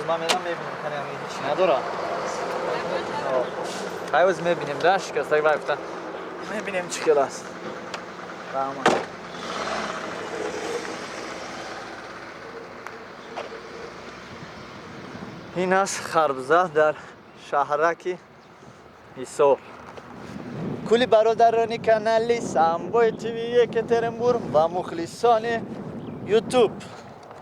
من میرم میبینیم کنیم هیچی نداره قیوز میبینیم ده شکسته برگفتن میبینیم چی کل است این است خربزه در شهرک حصار. کلی برادران کانال سامبای تیوی یکترینبورگ و مخلصان یوتیوب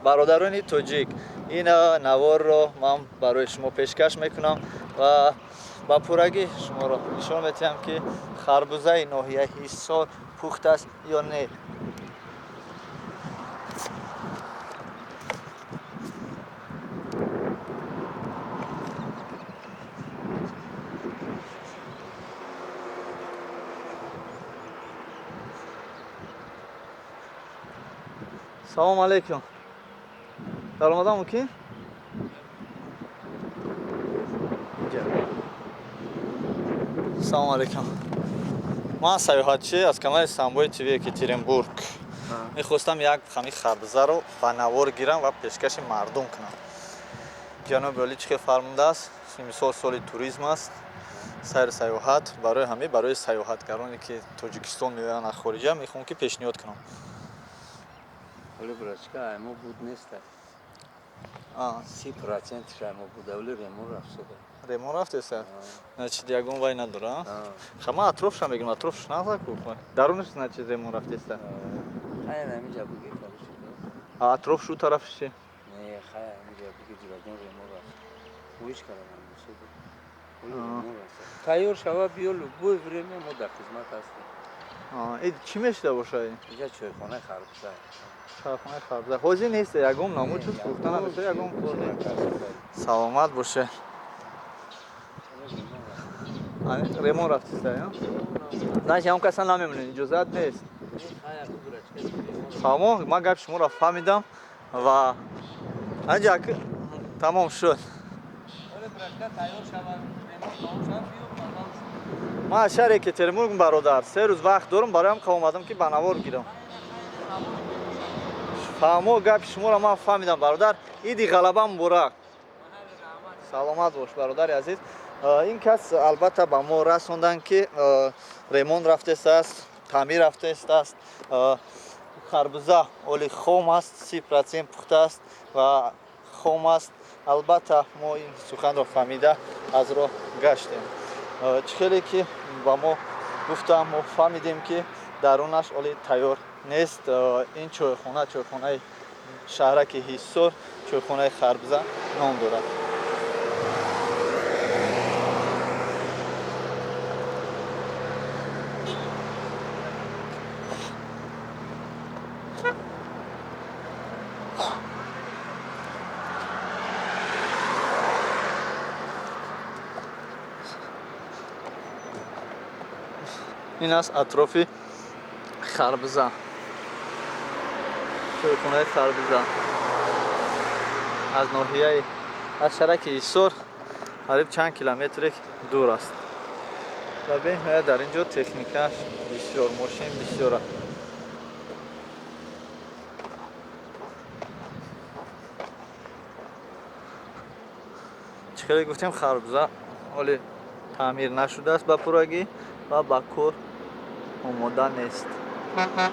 برادران تاجیک این نوار رو من برای شما پیشکش میکنم و با پورگی شما رو نشون میدم که خربزه ناحیه حصار پخته است یا نه. سلام علیکم. در اومدم کی؟ سلام علیکم. من سیاحتچی از کانال سامبای تیوی یکترینبورگ میخواستم یک خمی خربزه رو با نوار گیرم و پیشکش مردم کنم. جناب علی چی فرموده است مثال سال توریسم است سیر سیاحت برای سیاحتگرانی که تاجیکستان میآیند از خارج میخوام که پیشنهاد کنم. ولی براشکا اما بود نیست. 30% اما بود ولی ریمون رفت شده. ریمون رفته است. نه چی دیگه وای نداره. شما اطرافش هم بگیم اطرافش نذار کوفه. درونش نه چی ریمون رفته است. خیلی نمیشه بگی کارش شده. اطراف شو طرفش چی؟ نه خیلی نمیشه بگی جلوی ریمون رفت. ویش کردم شده. ولی ریمون رفت. تایور شوا بیول بوی ریمون ما در خدمت هستیم. این چی میشه باشه این؟ اینجا چایخانه خربزه. چایخانه خربزه. حاضر نیست یگم نامو چیز فروختن نداشته یگم سلامت باشه. ریمون رفته است یا؟ نه هم کسان نمیمونه اجازت نیست. سلام ما گپ شما را فهمیدم و اینجا تمام شد. ما از شهر یکترینبورگ برادر 3 روز وقت دارم برایم که اومدم که با نوار گیرم. فهمو گپ شما را ما فهمیدم برادر ایدی غلبم برا. سلامت باش برادر عزیز. این کس البته با ما رسوندن که ریمون رفته است تعمیر رفته است خربزه ولی خام است 30% پخته است و خام است. البته ما این سخن را فهمیده از راه گشتیم چخیلی که با ما گفتم ما فهمیدیم که درونش ولی تیار نیست. این چایخانه شهرک حصار چایخانه خربزه نام دارد. این است اطراف خربزه چایخانه خربزه از ناحیه از شهرک حصار قریب چند کیلومتر دور است و به این در اینجا تکنیکش بسیار ماشین بسیار است. چخیلی گفتیم خربزه ولی تعمیر نشده است به پورگی و با کار آماده نیست.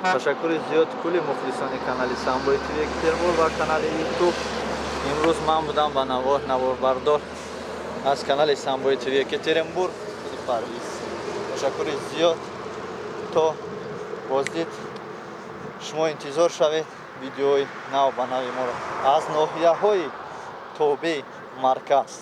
تشکر زیاد کلی مخلصان کانال سامبای تیوی یکترینبورگ و کانال یوتیوب. امروز من بودم با نوار بردار از کانال سامبای تیوی یکترینبورگ پرویز. تشکر زیاد تا بازدید. شما انتظار شوید ویدیوهای نو با نوی ما را از ناحیه های توبه مرکز.